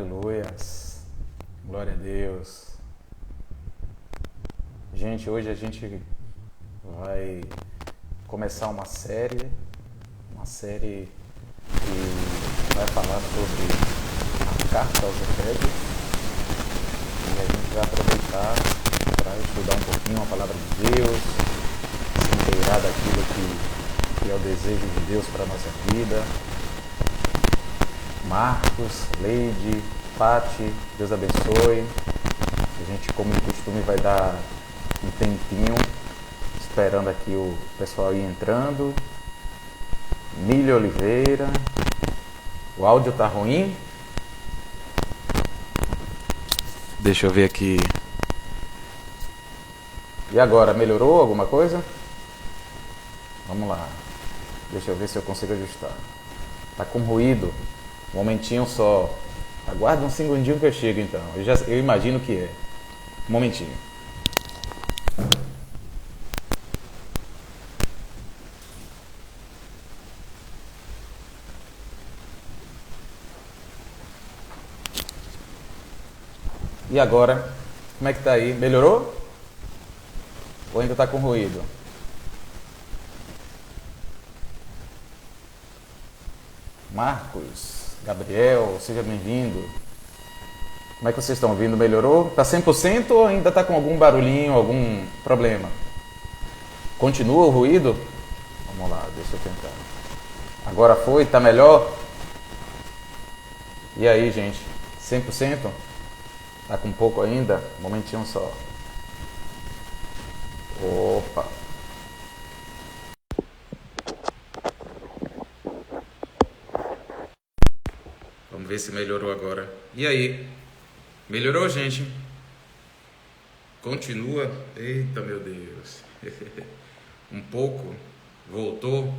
Aleluias. Glória a Deus. Gente, hoje a gente vai começar uma série que vai falar sobre a carta aos Efésios, e a gente vai aproveitar para estudar um pouquinho a palavra de Deus, se inteirar daquilo que é o desejo de Deus para a nossa vida. Marcos, Leide, Pati, Deus abençoe. A gente, como de costume, vai dar um tempinho esperando aqui o pessoal ir entrando. Milho Oliveira. O áudio tá ruim? Deixa eu ver aqui. E agora, melhorou alguma coisa? Vamos lá. Deixa eu ver se eu consigo ajustar. Tá com ruído. Um momentinho só. Aguarda um segundinho que eu chego então. Eu imagino que é. Um momentinho. E agora? Como é que tá aí? Melhorou? Ou ainda tá com ruído? Marcos, Gabriel, seja bem-vindo. Como é que vocês estão ouvindo? Melhorou? Tá 100% ou ainda tá com algum barulhinho, algum problema? Continua o ruído? Vamos lá, deixa eu tentar. Agora foi? Tá melhor? E aí, gente? 100%? Tá com pouco ainda? Um momentinho só. Opa! Vamos ver se melhorou agora. E aí? Melhorou, gente? Continua? Eita, meu Deus. Um pouco? Voltou?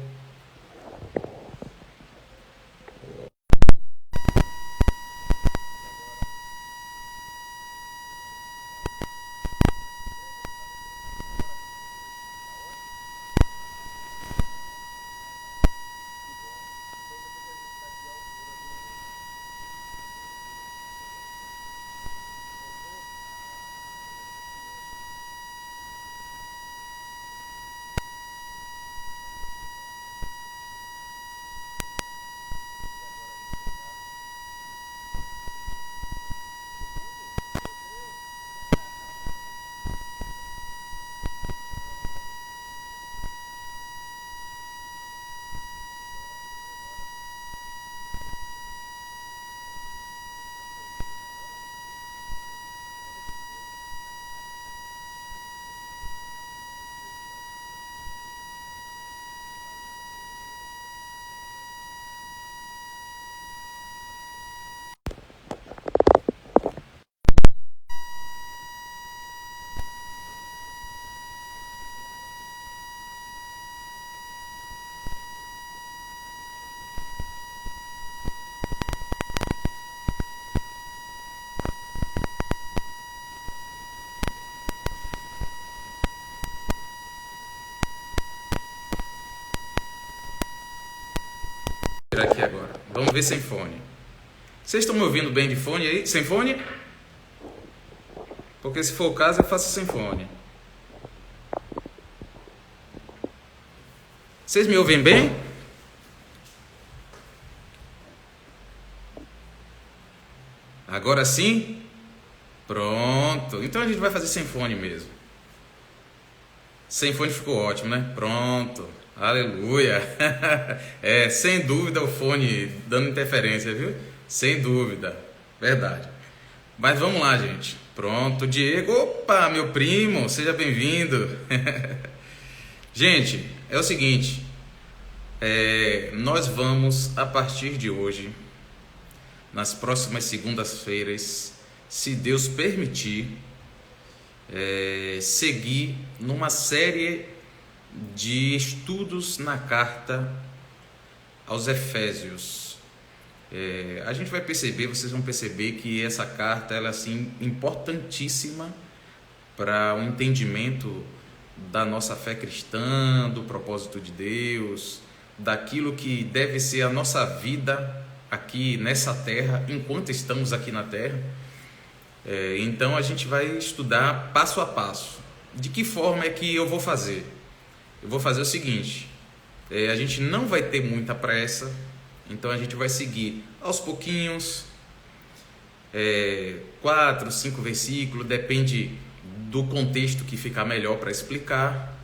Aqui agora. Vamos ver sem fone. Vocês estão me ouvindo bem de fone aí? Sem fone? Porque se for o caso, eu faço sem fone. Vocês me ouvem bem? Agora sim? Pronto. Então a gente vai fazer sem fone mesmo. Sem fone ficou ótimo, né? Pronto. Aleluia. É, sem dúvida o fone dando interferência, viu? Sem dúvida. Verdade. Mas vamos lá, gente. Pronto, Diego. Opa, meu primo, seja bem-vindo. Gente, é o seguinte. Nós vamos, a partir de hoje, nas próximas segundas-feiras, se Deus permitir, seguir numa série de estudos na carta aos Efésios. A gente vai perceber, vocês vão perceber que essa carta ela é assim importantíssima para o entendimento da nossa fé cristã, do propósito de Deus, daquilo que deve ser a nossa vida aqui nessa terra, enquanto estamos aqui na terra. Então a gente vai estudar passo a passo. De que forma é que eu vou fazer? Eu vou fazer o seguinte: a gente não vai ter muita pressa, então a gente vai seguir aos pouquinhos, 4, 5 versículos, depende do contexto que ficar melhor para explicar,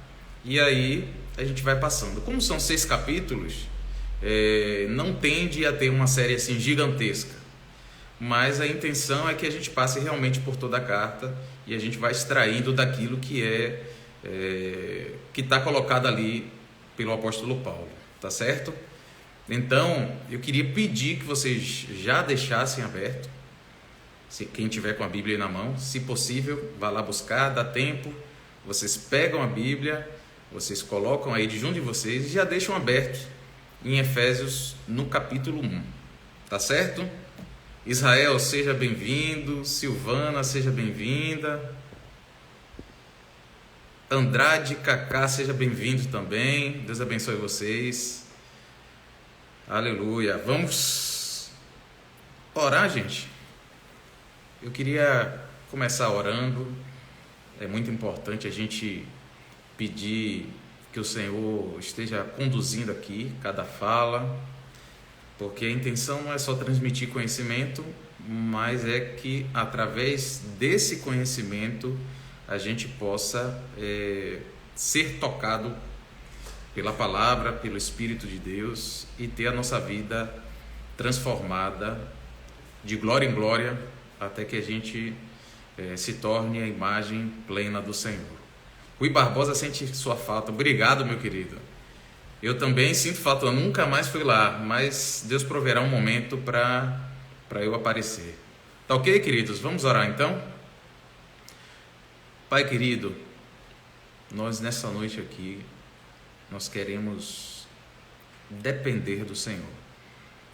e aí a gente vai passando. Como são 6 capítulos, não tende a ter uma série assim gigantesca, mas a intenção é que a gente passe realmente por toda a carta e a gente vai extraindo daquilo que que está colocado ali pelo apóstolo Paulo, tá certo? Então eu queria pedir que vocês já deixassem aberto, quem tiver com a Bíblia na mão, se possível, vá lá buscar, dá tempo, vocês pegam a Bíblia, vocês colocam aí de junto de vocês e já deixam aberto em Efésios no capítulo 1, tá certo? Israel, seja bem-vindo. Silvana, seja bem-vinda. Andrade, Cacá, seja bem-vindo também. Deus abençoe vocês. Aleluia. Vamos orar, gente? Eu queria começar orando. É muito importante a gente pedir que o Senhor esteja conduzindo aqui cada fala, porque a intenção não é só transmitir conhecimento, mas é que através desse conhecimento a gente possa ser tocado pela palavra, pelo Espírito de Deus e ter a nossa vida transformada de glória em glória até que a gente se torne a imagem plena do Senhor. Rui Barbosa sente sua falta. Obrigado, meu querido. Eu também sinto falta, eu nunca mais fui lá, mas Deus proverá um momento para eu aparecer. Tá ok, queridos? Vamos orar então? Pai querido, nós nessa noite aqui, nós queremos depender do Senhor.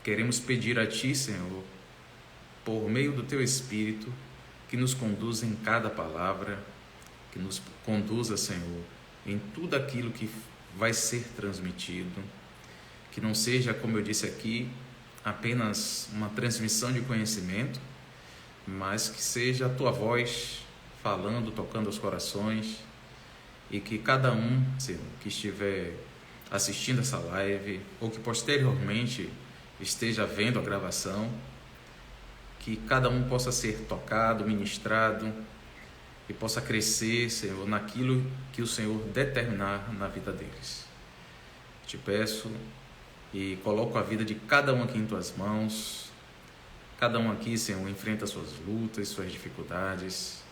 Queremos pedir a Ti, Senhor, por meio do Teu Espírito, que nos conduza em cada palavra, que nos conduza, Senhor, em tudo aquilo que vai ser transmitido, que não seja, como eu disse aqui, apenas uma transmissão de conhecimento, mas que seja a Tua voz falando, tocando os corações, e que cada um, Senhor, que estiver assistindo essa live, ou que posteriormente esteja vendo a gravação, que cada um possa ser tocado, ministrado, e possa crescer, Senhor, naquilo que o Senhor determinar na vida deles. Te peço e coloco a vida de cada um aqui em Tuas mãos. Cada um aqui, Senhor, enfrenta suas lutas, suas dificuldades,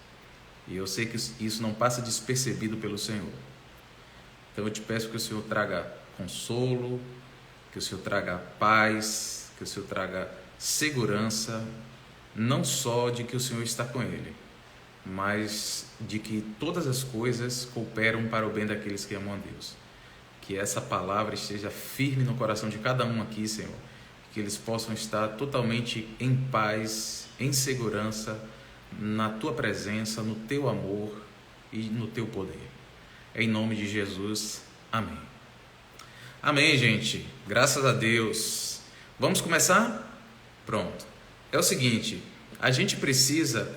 e eu sei que isso não passa despercebido pelo Senhor. Então eu te peço que o Senhor traga consolo, que o Senhor traga paz, que o Senhor traga segurança, não só de que o Senhor está com ele, mas de que todas as coisas cooperam para o bem daqueles que amam a Deus. Que essa palavra esteja firme no coração de cada um aqui, Senhor, que eles possam estar totalmente em paz, em segurança, na Tua presença, no Teu amor e no Teu poder. Em nome de Jesus, amém. Amém, gente. Graças a Deus. Vamos começar? Pronto. É o seguinte, a gente precisa,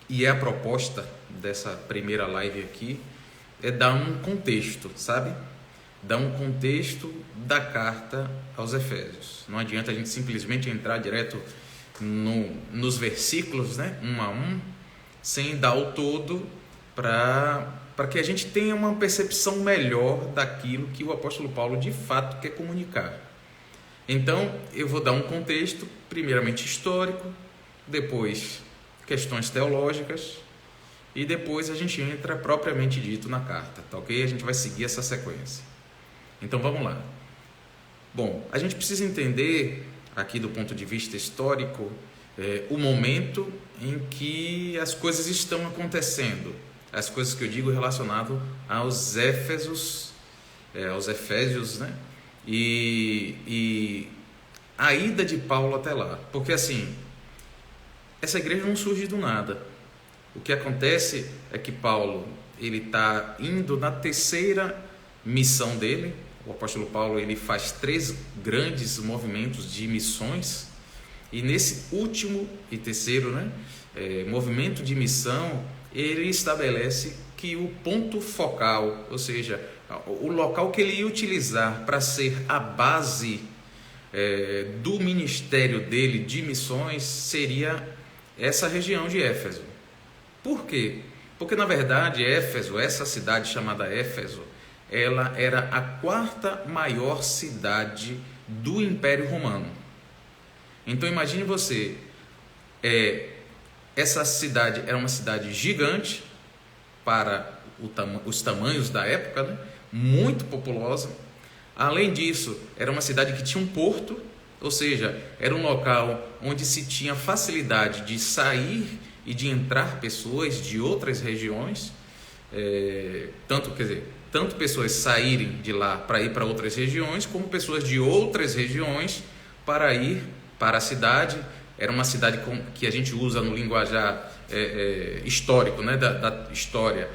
e é a proposta dessa primeira live aqui, é dar um contexto, sabe? Dar um contexto da carta aos Efésios. Não adianta a gente simplesmente entrar direto nos versículos, né, um a um, sem dar o todo, para que a gente tenha uma percepção melhor daquilo que o apóstolo Paulo de fato quer comunicar. Então eu vou dar um contexto, primeiramente histórico, depois questões teológicas, e depois a gente entra propriamente dito na carta, tá ok? A gente vai seguir essa sequência. Então vamos lá. Bom, a gente precisa entender aqui do ponto de vista histórico o momento em que as coisas estão acontecendo, as coisas que eu digo relacionado aos Éfesos, aos Efésios, né? E a ida de Paulo até lá, porque assim, essa igreja não surge do nada. O que acontece é que Paulo, ele está indo na terceira missão dele, o apóstolo Paulo ele faz 3 grandes movimentos de missões, e nesse último e terceiro, né, movimento de missão, ele estabelece que o ponto focal, ou seja, o local que ele ia utilizar para ser a base do ministério dele de missões seria essa região de Éfeso. Por quê? Porque na verdade Éfeso, essa cidade chamada Éfeso, ela era a 4ª maior cidade do Império Romano. Então imagine você, essa cidade era uma cidade gigante para os tamanhos da época, né? Muito populosa. Além disso, era uma cidade que tinha um porto, ou seja, era um local onde se tinha facilidade de sair e de entrar pessoas de outras regiões, tanto pessoas saírem de lá para ir para outras regiões, como pessoas de outras regiões para ir para a cidade. Era uma cidade que a gente usa no linguajar histórico, né, da história,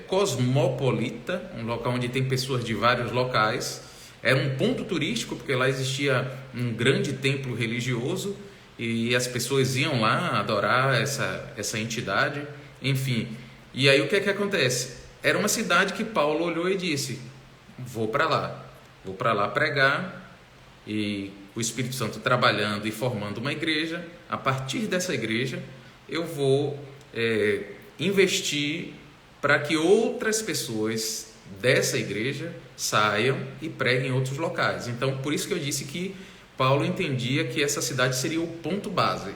cosmopolita, um local onde tem pessoas de vários locais. Era um ponto turístico, porque lá existia um grande templo religioso e as pessoas iam lá adorar essa entidade, enfim. E aí o que é que acontece? Era uma cidade que Paulo olhou e disse: vou para lá pregar, e o Espírito Santo trabalhando e formando uma igreja. A partir dessa igreja eu vou investir para que outras pessoas dessa igreja saiam e preguem em outros locais. Então, por isso que eu disse que Paulo entendia que essa cidade seria o ponto base.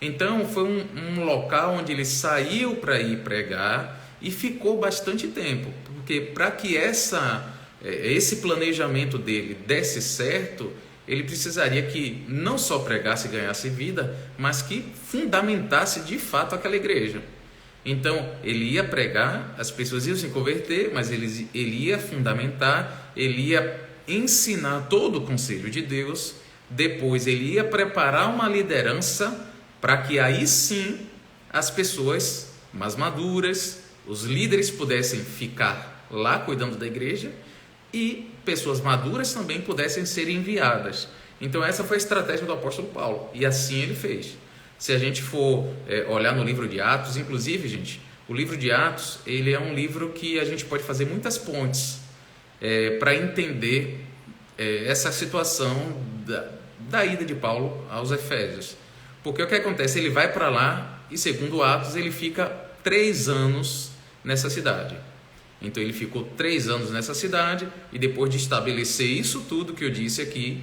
Então, foi um local onde ele saiu para ir pregar e ficou bastante tempo, porque para que esse planejamento dele desse certo, ele precisaria que não só pregasse e ganhasse vida, mas que fundamentasse de fato aquela igreja. Então, ele ia pregar, as pessoas iam se converter, mas ele ia fundamentar, ele ia ensinar todo o conselho de Deus. Depois, ele ia preparar uma liderança para que aí sim as pessoas mais maduras, os líderes pudessem ficar lá cuidando da igreja e pessoas maduras também pudessem ser enviadas. Então, essa foi a estratégia do apóstolo Paulo, e assim ele fez. Se a gente for olhar no livro de Atos, inclusive, gente, o livro de Atos, ele é um livro que a gente pode fazer muitas pontes para entender essa situação da ida de Paulo aos Efésios. Porque o que acontece? Ele vai para lá e, segundo Atos, ele fica 3 anos nessa cidade. Então, ele ficou 3 anos nessa cidade, e depois de estabelecer isso tudo que eu disse aqui,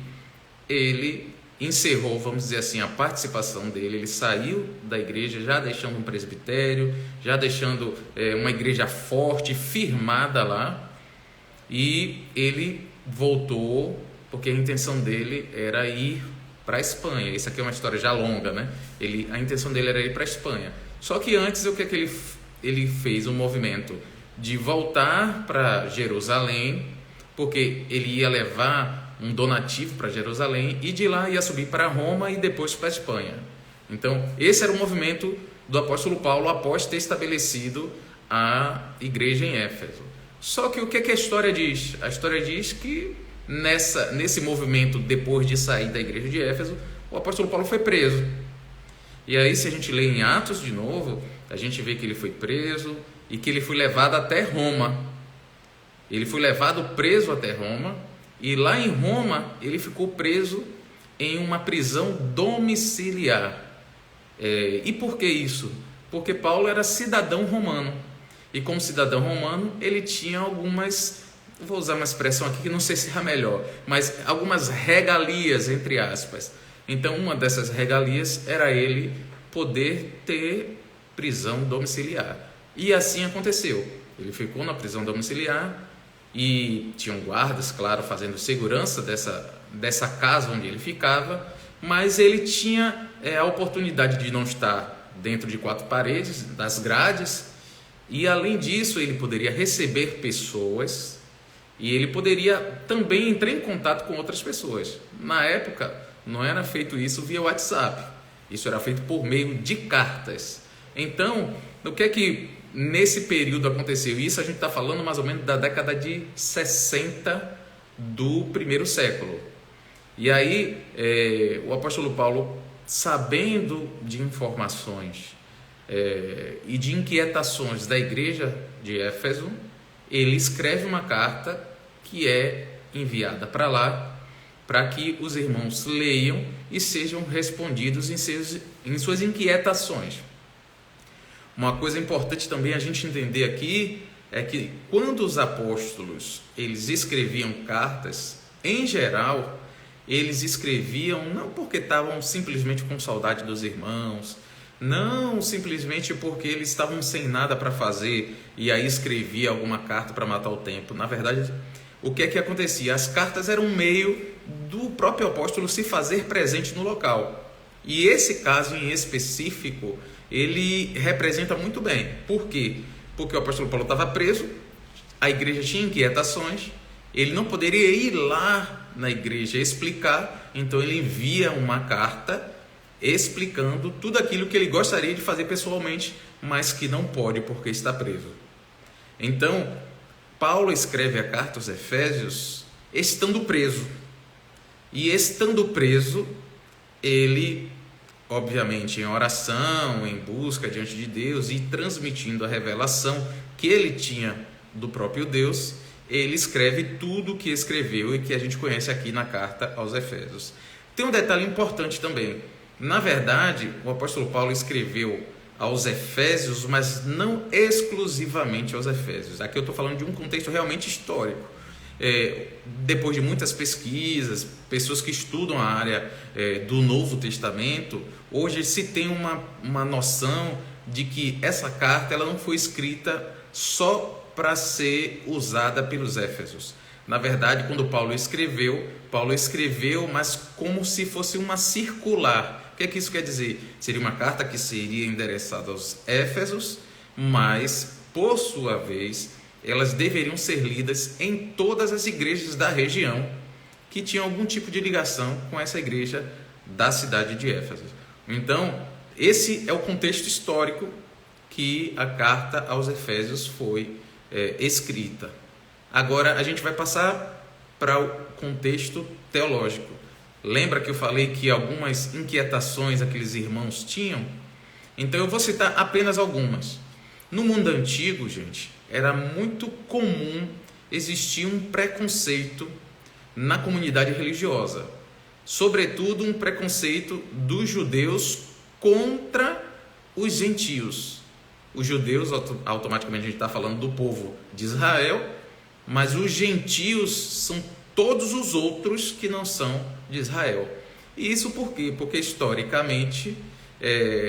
ele encerrou, vamos dizer assim, a participação dele. Ele saiu da igreja já deixando um presbitério, já deixando uma igreja forte, firmada lá, e ele voltou porque a intenção dele era ir para a Espanha. Isso aqui é uma história já longa, né? A intenção dele era ir para a Espanha. Só que antes, o que é que ele fez? Um movimento de voltar para Jerusalém, porque ele ia levar um donativo para Jerusalém, e de lá ia subir para Roma e depois para a Espanha. Então, esse era o movimento do apóstolo Paulo após ter estabelecido a igreja em Éfeso. Só que o que a história diz? A história diz que nesse movimento, depois de sair da igreja de Éfeso, o apóstolo Paulo foi preso. E aí, se a gente lê em Atos de novo, a gente vê que ele foi preso e que ele foi levado até Roma. Ele foi levado preso até Roma, e lá em Roma ele ficou preso em uma prisão domiciliar. E por que isso? Porque Paulo era cidadão romano, e como cidadão romano ele tinha algumas, vou usar uma expressão aqui que não sei se é a melhor, mas algumas regalias, entre aspas. Então, uma dessas regalias era ele poder ter prisão domiciliar, e assim aconteceu. Ele ficou na prisão domiciliar, e tinham guardas, claro, fazendo segurança dessa casa onde ele ficava, mas ele tinha a oportunidade de não estar dentro de 4 paredes, das grades, e além disso ele poderia receber pessoas, e ele poderia também entrar em contato com outras pessoas. Na época não era feito isso via WhatsApp, isso era feito por meio de cartas. Então, o que é que nesse período aconteceu? Isso a gente está falando mais ou menos da década de 60 do primeiro século. E aí, o apóstolo Paulo, sabendo de informações e de inquietações da igreja de Éfeso, ele escreve uma carta que é enviada para lá, para que os irmãos leiam e sejam respondidos em suas inquietações. Uma coisa importante também a gente entender aqui é que quando os apóstolos eles escreviam cartas, em geral, eles escreviam não porque estavam simplesmente com saudade dos irmãos, não simplesmente porque eles estavam sem nada para fazer e aí escrevia alguma carta para matar o tempo. Na verdade, o que é que acontecia? As cartas eram um meio do próprio apóstolo se fazer presente no local. E esse caso em específico, ele representa muito bem. Por quê? Porque o apóstolo Paulo estava preso, a igreja tinha inquietações, ele não poderia ir lá na igreja explicar, então ele envia uma carta explicando tudo aquilo que ele gostaria de fazer pessoalmente, mas que não pode porque está preso. Então, Paulo escreve a carta aos Efésios estando preso. E estando preso, ele, obviamente, em oração, em busca diante de Deus e transmitindo a revelação que ele tinha do próprio Deus, ele escreve tudo o que escreveu e que a gente conhece aqui na carta aos Efésios. Tem um detalhe importante também. Na verdade, o apóstolo Paulo escreveu aos Efésios, mas não exclusivamente aos Efésios. Aqui eu estou falando de um contexto realmente histórico. Depois de muitas pesquisas, pessoas que estudam a área do Novo Testamento, hoje se tem uma noção de que essa carta ela não foi escrita só para ser usada pelos Éfesos. Na verdade, quando Paulo escreveu, mas como se fosse uma circular. O que é que isso quer dizer? Seria uma carta que seria endereçada aos Éfesos, mas, por sua vez, elas deveriam ser lidas em todas as igrejas da região que tinham algum tipo de ligação com essa igreja da cidade de Éfeso. Então, esse é o contexto histórico que a carta aos Efésios foi escrita. Agora, a gente vai passar para o contexto teológico. Lembra que eu falei que algumas inquietações aqueles irmãos tinham? Então, eu vou citar apenas algumas. No mundo antigo, gente, era muito comum existir um preconceito na comunidade religiosa, sobretudo um preconceito dos judeus contra os gentios. Os judeus, automaticamente a gente está falando do povo de Israel, mas os gentios são todos os outros que não são de Israel. E isso por quê? Porque historicamente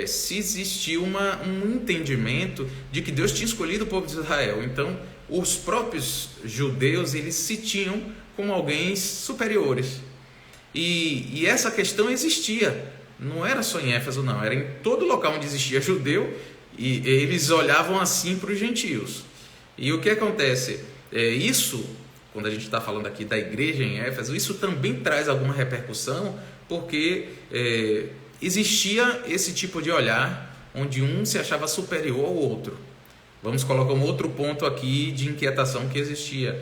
se existiu um entendimento de que Deus tinha escolhido o povo de Israel. Então, os próprios judeus, eles se tinham como alguém superiores. E essa questão existia. Não era só em Éfeso, não. Era em todo local onde existia judeu, e eles olhavam assim para os gentios. E o que acontece? Isso, quando a gente está falando aqui da igreja em Éfeso, isso também traz alguma repercussão, porque existia esse tipo de olhar, onde um se achava superior ao outro. Vamos colocar um outro ponto aqui de inquietação que existia.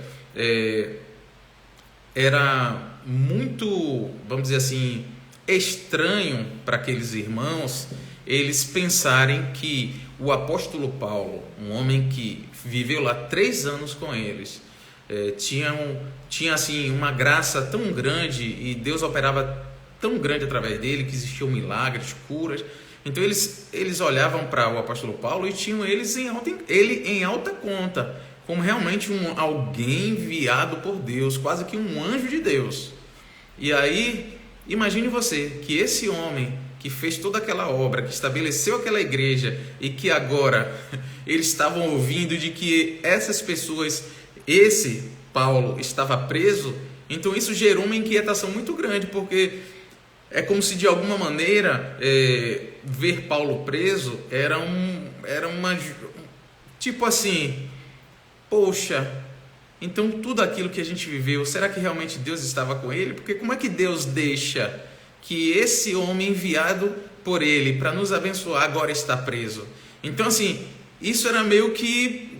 Era muito, vamos dizer assim, estranho para aqueles irmãos eles pensarem que o apóstolo Paulo, um homem que viveu lá 3 anos com eles, tinha assim uma graça tão grande e Deus operava tão grande através dele que existiam milagres, curas. Então eles olhavam para o apóstolo Paulo e tinham ele em alta conta, como realmente alguém enviado por Deus, quase que um anjo de Deus. E aí, imagine você que esse homem que fez toda aquela obra, que estabeleceu aquela igreja e que agora eles estavam ouvindo de que essas pessoas, esse Paulo estava preso, então isso gerou uma inquietação muito grande, porque é como se de alguma maneira ver Paulo preso era uma tipo assim, poxa, então tudo aquilo que a gente viveu, será que realmente Deus estava com ele? Porque como é que Deus deixa que esse homem enviado por ele para nos abençoar agora está preso? Então isso era meio que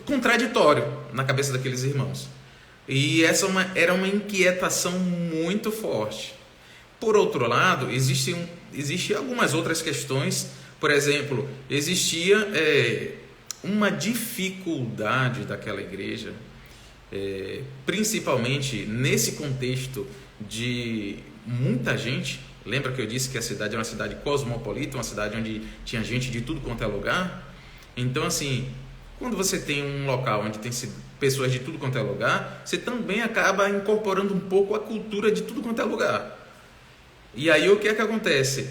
contraditório na cabeça daqueles irmãos. E essa era uma inquietação muito forte. Por outro lado, existem algumas outras questões. Por exemplo, existia uma dificuldade daquela igreja, principalmente nesse contexto de muita gente. Lembra que eu disse que a cidade era uma cidade cosmopolita, uma cidade onde tinha gente de tudo quanto é lugar? Então, assim, quando você tem um local onde tem pessoas de tudo quanto é lugar, você também acaba incorporando um pouco a cultura de tudo quanto é lugar. E aí o que é que acontece?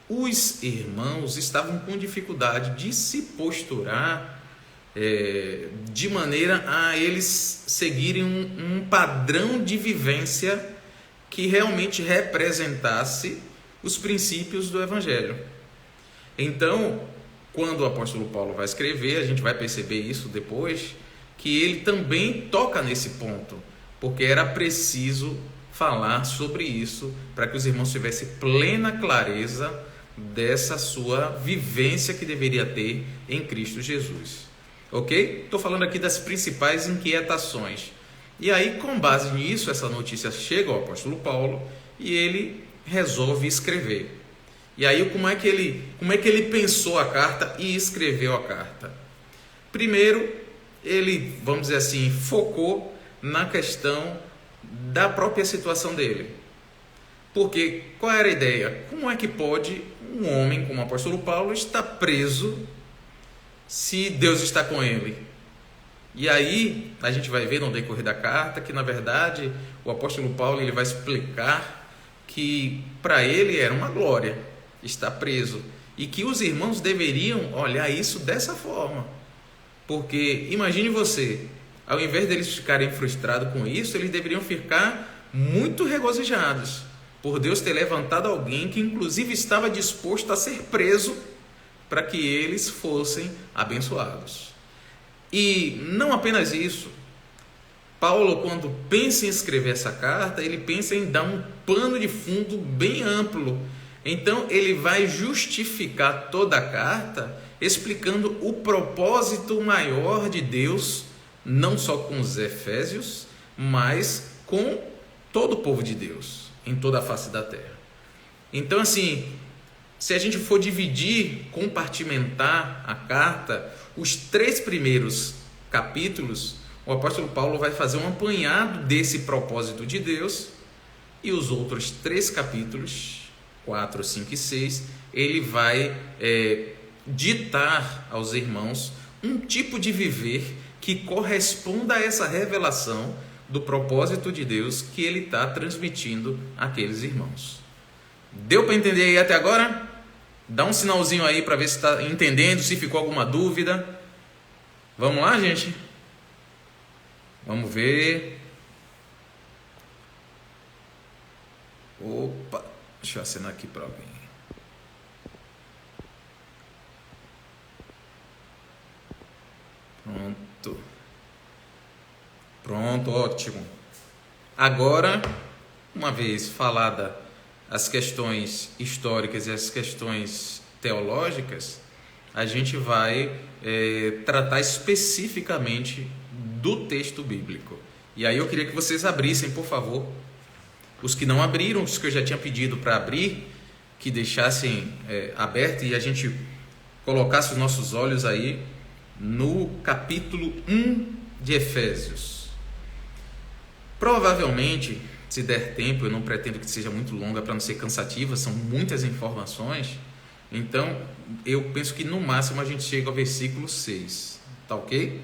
Os irmãos estavam com dificuldade de se posturar de maneira a eles seguirem um padrão de vivência que realmente representasse os princípios do Evangelho. Então, quando o apóstolo Paulo vai escrever, a gente vai perceber isso depois, que ele também toca nesse ponto, porque era preciso falar sobre isso para que os irmãos tivessem plena clareza dessa sua vivência que deveria ter em Cristo Jesus. Ok? Estou falando aqui das principais inquietações. E aí, com base nisso, essa notícia chega ao apóstolo Paulo e ele resolve escrever. E aí, como é que ele pensou a carta e escreveu a carta? Primeiro, ele, vamos dizer assim, focou na questão da própria situação dele. Porque qual era a ideia? Como é que pode um homem como o apóstolo Paulo estar preso se Deus está com ele? E aí a gente vai ver no decorrer da carta que, na verdade, o apóstolo Paulo ele vai explicar que para ele era uma glória estar preso e que os irmãos deveriam olhar isso dessa forma. Porque imagine você, ao invés deles ficarem frustrados com isso, eles deveriam ficar muito regozijados por Deus ter levantado alguém que inclusive estava disposto a ser preso para que eles fossem abençoados. E não apenas isso, Paulo, quando pensa em escrever essa carta, ele pensa em dar um pano de fundo bem amplo. Então ele vai justificar toda a carta explicando o propósito maior de Deus, não só com os efésios, mas com todo o povo de Deus, em toda a face da terra. Então, assim, se a gente for dividir, compartimentar a carta, os 3 primeiros capítulos, o apóstolo Paulo vai fazer um apanhado desse propósito de Deus, e os outros 3 capítulos, 4, 5 e 6, ele vai ditar aos irmãos um tipo de viver que corresponda a essa revelação do propósito de Deus que ele está transmitindo àqueles irmãos. Deu para entender aí até agora? Dá um sinalzinho aí para ver se está entendendo, se ficou alguma dúvida. Vamos lá, gente? Vamos ver. Opa, deixa eu assinar aqui para alguém. Pronto, ótimo. Agora, uma vez falada as questões históricas e as questões teológicas, a gente vai tratar especificamente do texto bíblico. E aí eu queria que vocês abrissem, por favor, os que não abriram, os que eu já tinha pedido para abrir, que deixassem aberto e a gente colocasse os nossos olhos aí no capítulo 1 de Efésios. Provavelmente, se der tempo, eu não pretendo que seja muito longa para não ser cansativa, são muitas informações, então eu penso que no máximo a gente chega ao versículo 6, tá ok?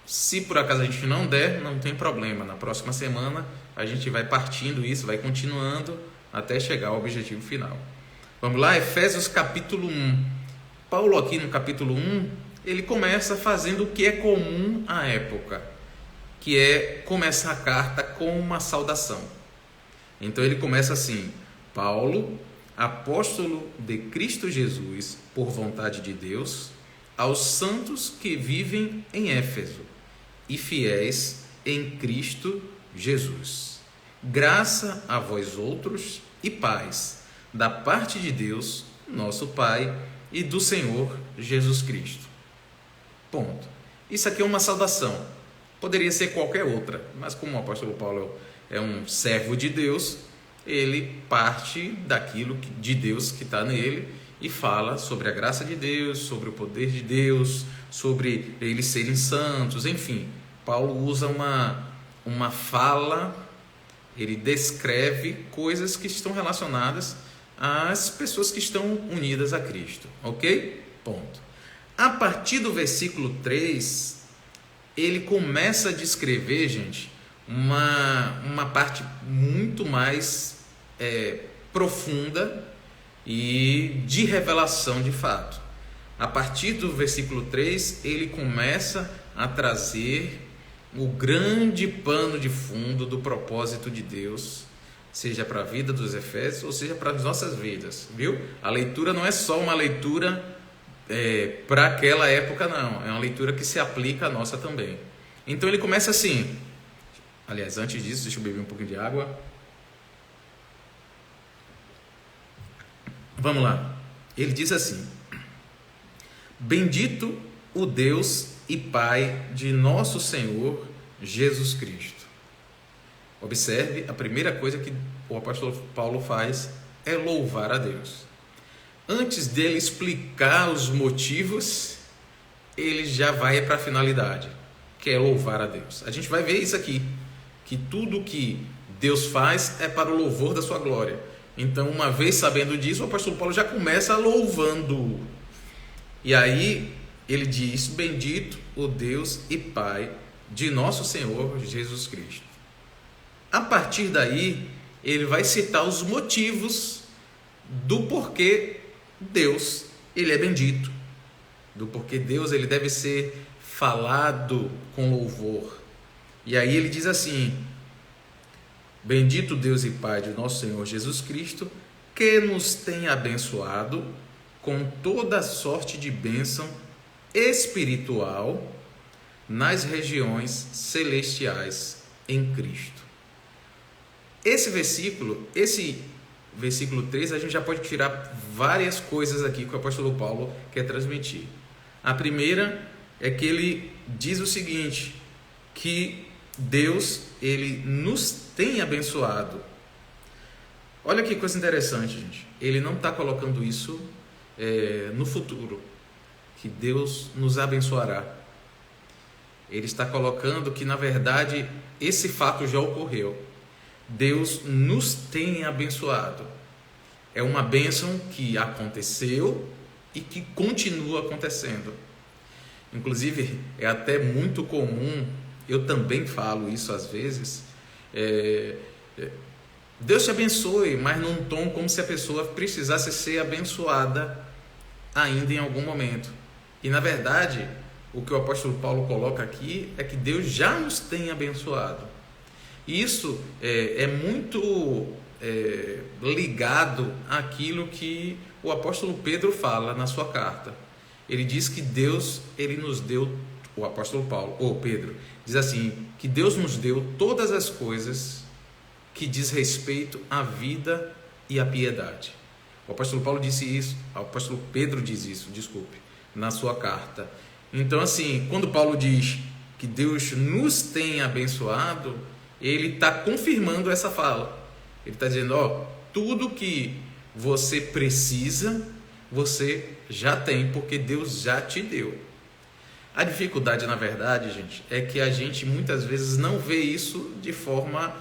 Se por acaso a gente não der, não tem problema, na próxima semana a gente vai partindo isso, vai continuando até chegar ao objetivo final. Vamos lá, Efésios capítulo 1. Paulo aqui no capítulo 1, ele começa fazendo o que é comum à época, que é começar a carta com uma saudação. Então ele começa assim: Paulo, apóstolo de Cristo Jesus, por vontade de Deus, aos santos que vivem em Éfeso e fiéis em Cristo Jesus. Graça a vós outros e paz, da parte de Deus, nosso Pai, e do Senhor Jesus Cristo. Ponto. Isso aqui é uma saudação. Poderia ser qualquer outra, mas como o apóstolo Paulo é um servo de Deus, ele parte daquilo de Deus que está nele e fala sobre a graça de Deus, sobre o poder de Deus, sobre eles serem santos, enfim. Paulo usa uma fala, ele descreve coisas que estão relacionadas às pessoas que estão unidas a Cristo, ok? Ponto. A partir do versículo 3, ele começa a descrever, gente, uma parte muito mais profunda e de revelação de fato. A partir do versículo 3, ele começa a trazer o grande pano de fundo do propósito de Deus, seja para a vida dos Efésios ou seja para as nossas vidas, viu? A leitura não é só uma leitura para aquela época, não, é uma leitura que se aplica à nossa também. Então ele começa assim, aliás, antes disso, deixa eu beber um pouquinho de água. Vamos lá, ele diz assim: bendito o Deus e Pai de nosso Senhor Jesus Cristo. Observe, a primeira coisa que o apóstolo Paulo faz é louvar a Deus. Antes dele explicar os motivos, ele já vai para a finalidade, que é louvar a Deus. A gente vai ver isso aqui, que tudo que Deus faz é para o louvor da sua glória. Então, uma vez sabendo disso, o apóstolo Paulo já começa louvando. E aí ele diz: bendito o Deus e Pai de nosso Senhor Jesus Cristo. A partir daí, ele vai citar os motivos do porquê Deus ele é bendito, do porquê Deus ele deve ser falado com louvor. E aí ele diz assim: bendito Deus e Pai de nosso Senhor Jesus Cristo, que nos tem abençoado com toda sorte de bênção espiritual nas regiões celestiais em Cristo. Esse versículo 3, a gente já pode tirar várias coisas aqui que o apóstolo Paulo quer transmitir. A primeira é que ele diz o seguinte, que Deus ele nos tem abençoado. Olha que coisa interessante, gente. Ele não está colocando isso no futuro, que Deus nos abençoará. Ele está colocando que, na verdade, esse fato já ocorreu. Deus nos tem abençoado. É uma bênção que aconteceu e que continua acontecendo. Inclusive, é até muito comum, eu também falo isso às vezes, Deus te abençoe, mas num tom como se a pessoa precisasse ser abençoada ainda em algum momento. E na verdade, o que o apóstolo Paulo coloca aqui é que Deus já nos tem abençoado. E isso é muito ligado àquilo que o apóstolo Pedro fala na sua carta. Ele diz que Deus, ele nos deu, o apóstolo Paulo, ou Pedro, diz assim, que Deus nos deu todas as coisas que diz respeito à vida e à piedade. O apóstolo Paulo disse isso, o apóstolo Pedro diz isso, desculpe, na sua carta. Então, assim, quando Paulo diz que Deus nos tem abençoado, ele está confirmando essa fala. Ele está dizendo, tudo que você precisa, você já tem, porque Deus já te deu. A dificuldade, na verdade, gente, é que a gente muitas vezes não vê isso de forma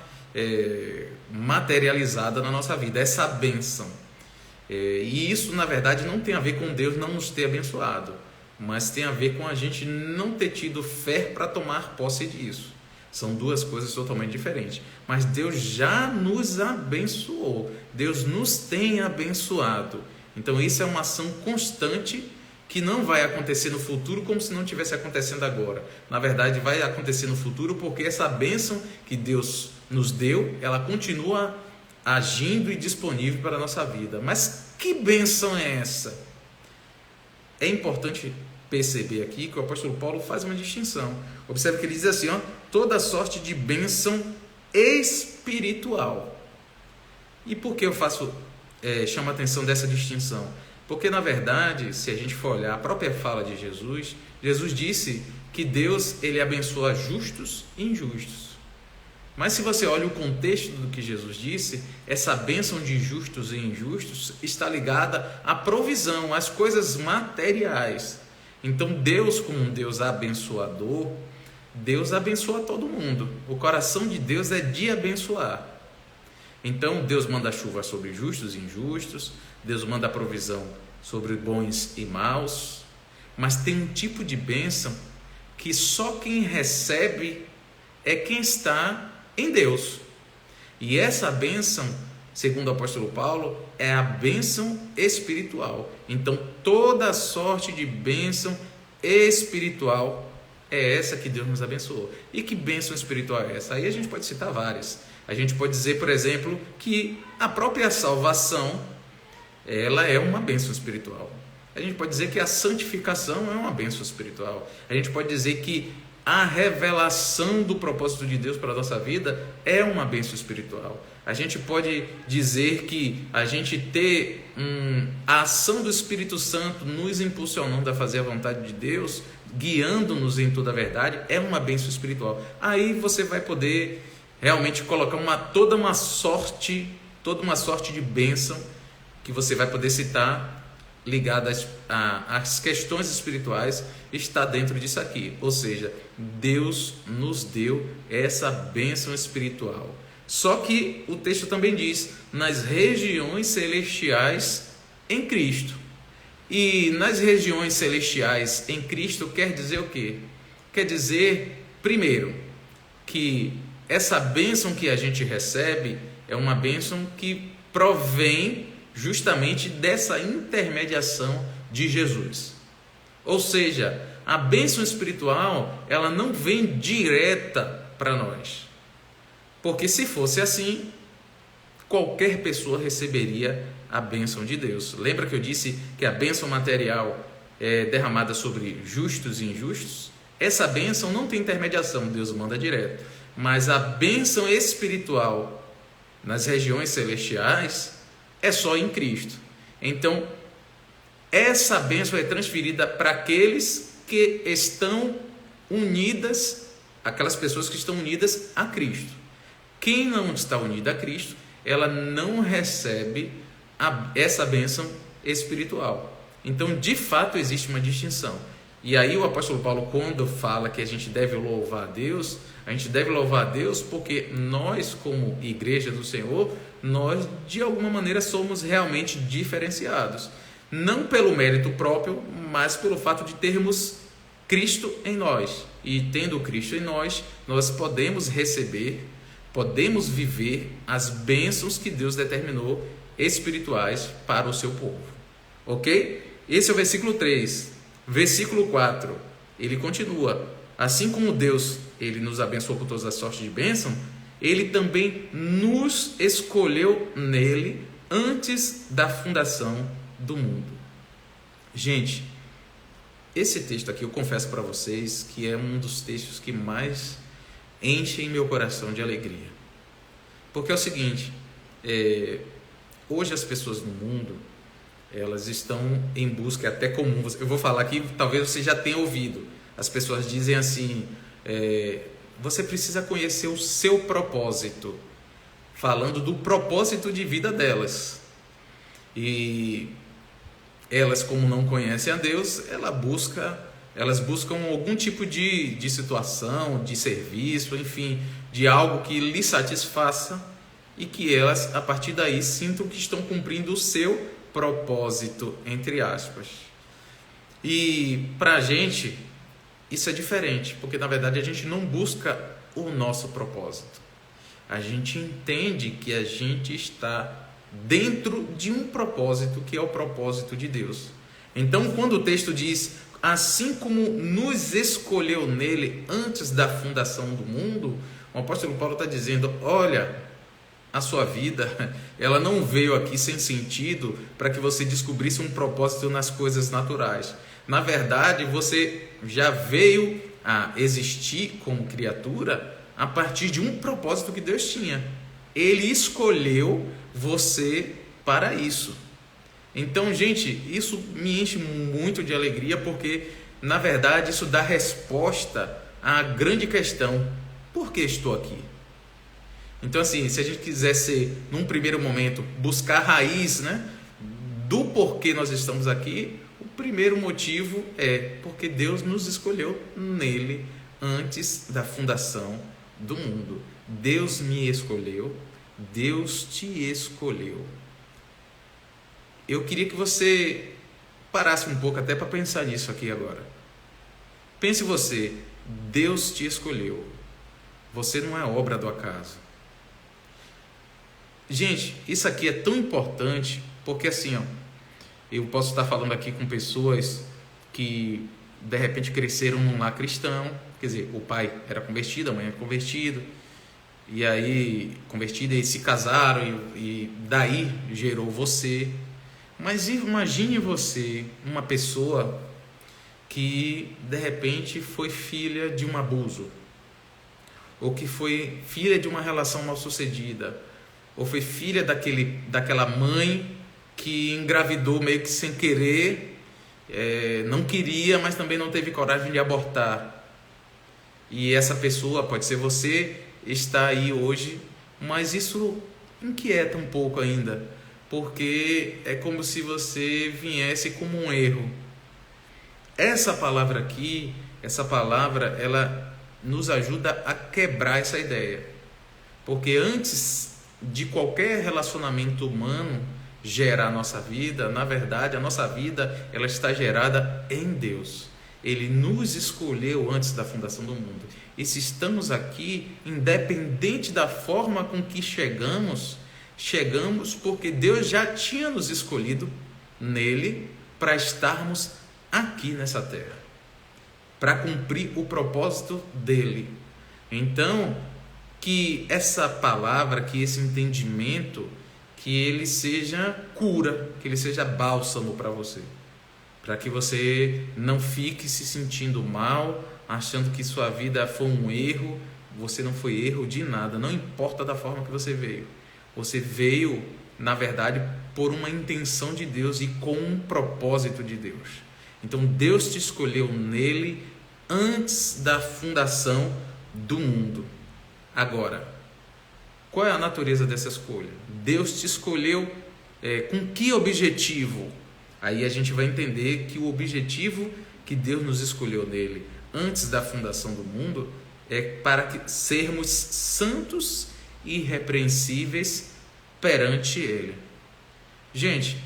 materializada na nossa vida, essa bênção. E isso, na verdade, não tem a ver com Deus não nos ter abençoado, mas tem a ver com a gente não ter tido fé para tomar posse disso. São duas coisas totalmente diferentes. Mas Deus já nos abençoou. Deus nos tem abençoado. Então isso é uma ação constante que não vai acontecer no futuro como se não estivesse acontecendo agora. Na verdade, vai acontecer no futuro porque essa bênção que Deus nos deu, ela continua agindo e disponível para a nossa vida. Mas que bênção é essa? É importante perceber aqui que o apóstolo Paulo faz uma distinção. Observe que ele diz assim, toda sorte de bênção espiritual. E por que eu chamo a atenção dessa distinção? Porque, na verdade, se a gente for olhar a própria fala de Jesus, Jesus disse que Deus ele abençoa justos e injustos. Mas se você olha o contexto do que Jesus disse, essa bênção de justos e injustos está ligada à provisão, às coisas materiais. Então Deus, como um Deus abençoador, Deus abençoa todo mundo. O coração de Deus é de abençoar. Então Deus manda chuva sobre justos e injustos, Deus manda provisão sobre bons e maus, mas tem um tipo de bênção que só quem recebe é quem está em Deus. E essa bênção, segundo o apóstolo Paulo, é a bênção espiritual. Então toda sorte de bênção espiritual é essa que Deus nos abençoou. E que bênção espiritual é essa? Aí a gente pode citar várias. A gente pode dizer, por exemplo, que a própria salvação, ela é uma bênção espiritual. A gente pode dizer que a santificação é uma bênção espiritual. A gente pode dizer que a revelação do propósito de Deus para a nossa vida é uma bênção espiritual. A gente pode dizer que a gente ter a ação do Espírito Santo nos impulsionando a fazer a vontade de Deus, guiando-nos em toda a verdade, é uma bênção espiritual. Aí você vai poder realmente colocar toda uma sorte de bênção que você vai poder citar ligada às questões espirituais, está dentro disso aqui. Ou seja, Deus nos deu essa bênção espiritual. Só que o texto também diz, nas regiões celestiais em Cristo. E nas regiões celestiais em Cristo quer dizer o quê? Quer dizer, primeiro, que essa bênção que a gente recebe é uma bênção que provém justamente dessa intermediação de Jesus. Ou seja, a bênção espiritual, ela não vem direta para nós. Porque se fosse assim, qualquer pessoa receberia a bênção de Deus. Lembra que eu disse que a bênção material é derramada sobre justos e injustos? Essa bênção não tem intermediação, Deus manda direto. Mas a bênção espiritual nas regiões celestiais é só em Cristo. Então, essa bênção é transferida para aqueles que estão unidas, aquelas pessoas que estão unidas a Cristo. Quem não está unida a Cristo, ela não recebe essa bênção espiritual. Então, de fato, existe uma distinção. E aí o apóstolo Paulo, quando fala que a gente deve louvar a Deus, a gente deve louvar a Deus porque nós, como igreja do Senhor, nós de alguma maneira somos realmente diferenciados. Não pelo mérito próprio, mas pelo fato de termos Cristo em nós. E tendo Cristo em nós, nós podemos receber, podemos viver as bênçãos que Deus determinou espirituais para o seu povo. Ok? Esse é o versículo 3. Versículo 4, ele continua: assim como Deus ele nos abençoou com todas as sortes de bênção, ele também nos escolheu nele antes da fundação do mundo. Gente, esse texto aqui eu confesso para vocês que é um dos textos que mais enchem meu coração de alegria. Porque é o seguinte, hoje as pessoas no mundo, elas estão em busca, é até comum, eu vou falar aqui, talvez você já tenha ouvido, as pessoas dizem assim, você precisa conhecer o seu propósito, falando do propósito de vida delas. E elas, como não conhecem a Deus, elas buscam algum tipo de situação, de serviço, enfim, de algo que lhes satisfaça e que elas, a partir daí, sintam que estão cumprindo o seu propósito, entre aspas. E para a gente isso é diferente, porque na verdade a gente não busca o nosso propósito. A gente entende que a gente está dentro de um propósito que é o propósito de Deus. Então, quando o texto diz, assim como nos escolheu nele antes da fundação do mundo, o apóstolo Paulo está dizendo, olha, a sua vida, ela não veio aqui sem sentido para que você descobrisse um propósito nas coisas naturais. Na verdade, você já veio a existir como criatura a partir de um propósito que Deus tinha. Ele escolheu você para isso. Então, gente, isso me enche muito de alegria, porque na verdade, isso dá resposta à grande questão: por que estou aqui? Então, assim, se a gente quisesse, num primeiro momento, buscar a raiz, né, do porquê nós estamos aqui, o primeiro motivo é porque Deus nos escolheu nele antes da fundação do mundo. Deus me escolheu, Deus te escolheu. Eu queria que você parasse um pouco até para pensar nisso aqui agora. Pense você, Deus te escolheu. Você não é obra do acaso. Gente, isso aqui é tão importante porque assim, ó, eu posso estar falando aqui com pessoas que de repente cresceram num lar cristão, quer dizer, o pai era convertido, a mãe era convertida, e aí convertida e se casaram e daí gerou você. Mas imagine você, uma pessoa que de repente foi filha de um abuso, ou que foi filha de uma relação mal sucedida, ou foi filha daquela mãe que engravidou meio que sem querer, não queria, mas também não teve coragem de abortar. E essa pessoa, pode ser você, está aí hoje, mas isso inquieta um pouco ainda, porque é como se você viesse como um erro. Essa palavra aqui, ela nos ajuda a quebrar essa ideia, porque antes de qualquer relacionamento humano gerar a nossa vida, na verdade a nossa vida ela está gerada em Deus. Ele nos escolheu antes da fundação do mundo, e se estamos aqui, independente da forma com que chegamos porque Deus já tinha nos escolhido nele para estarmos aqui nessa terra, para cumprir o propósito dele. Então, que essa palavra, que esse entendimento, que ele seja cura, que ele seja bálsamo para você, para que você não fique se sentindo mal, achando que sua vida foi um erro. Você não foi erro de nada, não importa da forma que você veio. Você veio, na verdade, por uma intenção de Deus e com um propósito de Deus. Então Deus te escolheu nele antes da fundação do mundo. Agora, qual é a natureza dessa escolha? Deus te escolheu com que objetivo? Aí a gente vai entender que o objetivo que Deus nos escolheu nele antes da fundação do mundo é para que sermos santos e irrepreensíveis perante Ele. Gente,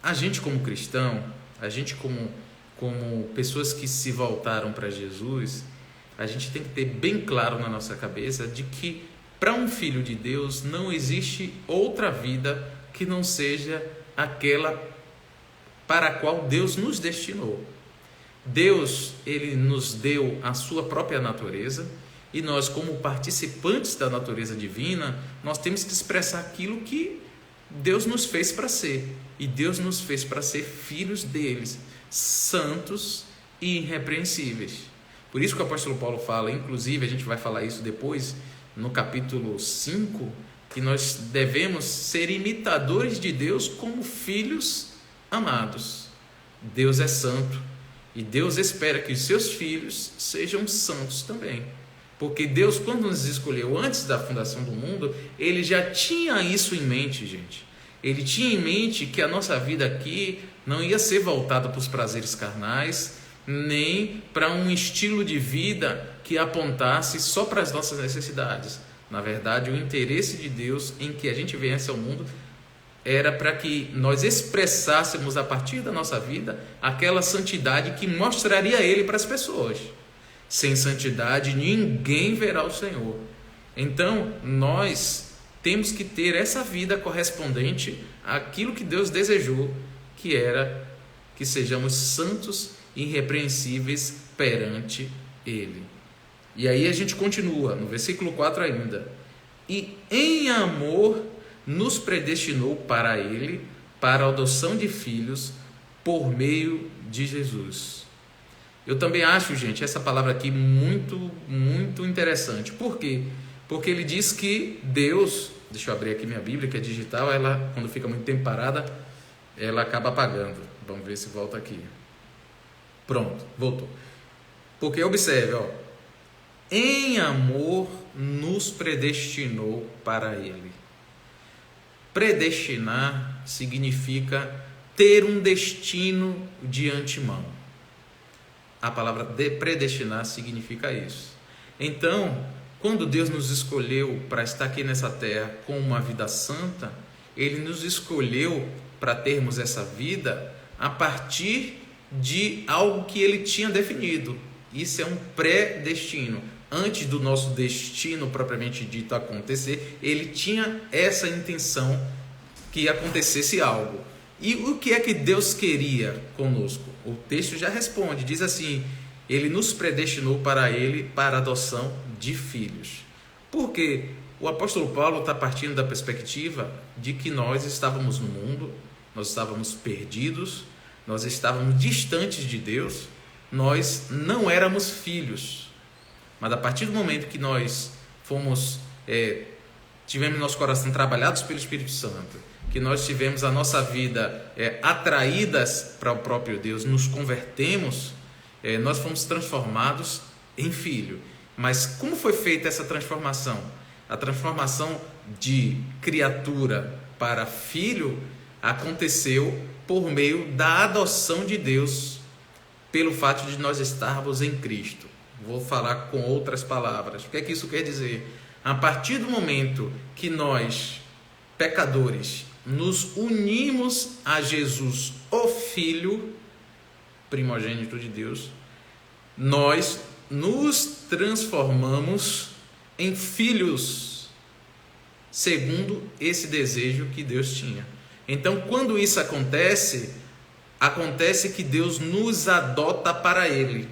a gente como cristão, a gente como pessoas que se voltaram para Jesus, a gente tem que ter bem claro na nossa cabeça de que para um filho de Deus não existe outra vida que não seja aquela para a qual Deus nos destinou. Deus, ele nos deu a sua própria natureza, e nós, como participantes da natureza divina, nós temos que expressar aquilo que Deus nos fez para ser. E Deus nos fez para ser filhos deles, santos e irrepreensíveis. Por isso que o apóstolo Paulo fala, inclusive a gente vai falar isso depois, no capítulo 5, que nós devemos ser imitadores de Deus como filhos amados. Deus é santo e Deus espera que os seus filhos sejam santos também. Porque Deus, quando nos escolheu antes da fundação do mundo, Ele já tinha isso em mente, gente. Ele tinha em mente que a nossa vida aqui não ia ser voltada para os prazeres carnais, nem para um estilo de vida que apontasse só para as nossas necessidades. Na verdade, o interesse de Deus em que a gente viesse ao mundo era para que nós expressássemos a partir da nossa vida aquela santidade que mostraria Ele para as pessoas. Sem santidade ninguém verá o Senhor. Então nós temos que ter essa vida correspondente àquilo que Deus desejou, que era que sejamos santos e irrepreensíveis perante Ele. E aí a gente continua no versículo 4 ainda: e em amor nos predestinou para Ele, para a adoção de filhos por meio de Jesus. Eu também acho, gente, essa palavra aqui muito, muito interessante. Por quê? Porque ele diz que Deus, deixa eu abrir aqui minha Bíblia, que é digital, ela quando fica muito tempo parada, ela acaba apagando. Vamos ver se volta aqui. Pronto, voltou. Porque observe, ó, em amor nos predestinou para Ele. Predestinar significa ter um destino de antemão. A palavra predestinar significa isso. Então, quando Deus nos escolheu para estar aqui nessa terra com uma vida santa, Ele nos escolheu para termos essa vida a partir de algo que Ele tinha definido. Isso é um predestino. Antes do nosso destino propriamente dito acontecer, Ele tinha essa intenção que acontecesse algo. E o que é que Deus queria conosco? O texto já responde, diz assim: Ele nos predestinou para Ele para a adoção de filhos. Porque o apóstolo Paulo está partindo da perspectiva de que nós estávamos no mundo, nós estávamos perdidos, nós estávamos distantes de Deus, nós não éramos filhos. Mas a partir do momento que nós tivemos nosso coração trabalhados pelo Espírito Santo, que nós tivemos a nossa vida atraídas para o próprio Deus, nos convertemos, nós fomos transformados em filho. Mas como foi feita essa transformação? A transformação de criatura para filho aconteceu por meio da adoção de Deus, pelo fato de nós estarmos em Cristo. Vou falar com outras palavras. O que é que isso quer dizer? A partir do momento que nós, pecadores, nos unimos a Jesus, o Filho primogênito de Deus, nós nos transformamos em filhos, segundo esse desejo que Deus tinha. Então, quando isso acontece que Deus nos adota para Ele.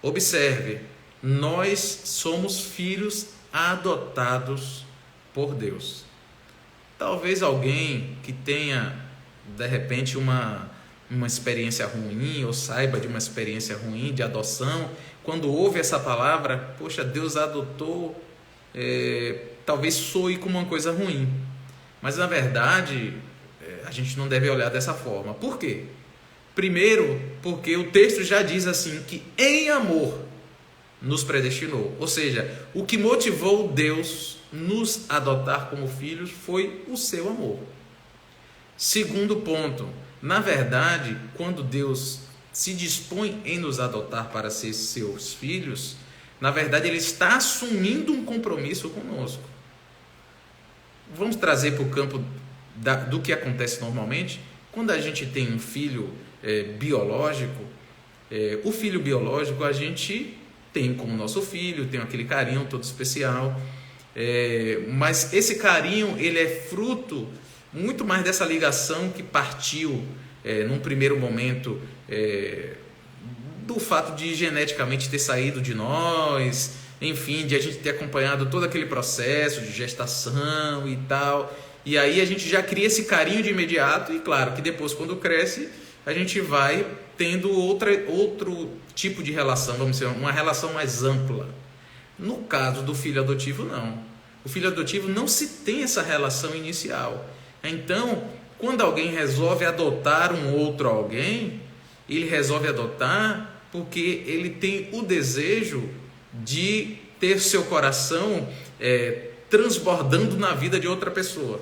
Observe, nós somos filhos adotados por Deus. Talvez alguém que tenha, de repente, uma experiência ruim, ou saiba de uma experiência ruim de adoção, quando ouve essa palavra, poxa, Deus adotou, talvez soe como uma coisa ruim. Mas, na verdade, a gente não deve olhar dessa forma. Por quê? Primeiro, porque o texto já diz assim, que em amor nos predestinou. Ou seja, o que motivou Deus nos adotar como filhos foi o seu amor. Segundo ponto, na verdade, quando Deus se dispõe em nos adotar para ser seus filhos, na verdade Ele está assumindo um compromisso conosco. Vamos trazer para o campo do que acontece normalmente. Quando a gente tem um filho biológico, o filho biológico a gente tem como nosso filho, tem aquele carinho todo especial, mas esse carinho ele é fruto muito mais dessa ligação que partiu num primeiro momento do fato de geneticamente ter saído de nós, enfim, de a gente ter acompanhado todo aquele processo de gestação e tal, e aí a gente já cria esse carinho de imediato, e claro que depois, quando cresce, a gente vai tendo outro tipo de relação, vamos dizer, uma relação mais ampla. No caso do filho adotivo, não. O filho adotivo não se tem essa relação inicial. Então, quando alguém resolve adotar um outro alguém, ele resolve adotar porque ele tem o desejo de ter seu coração transbordando na vida de outra pessoa.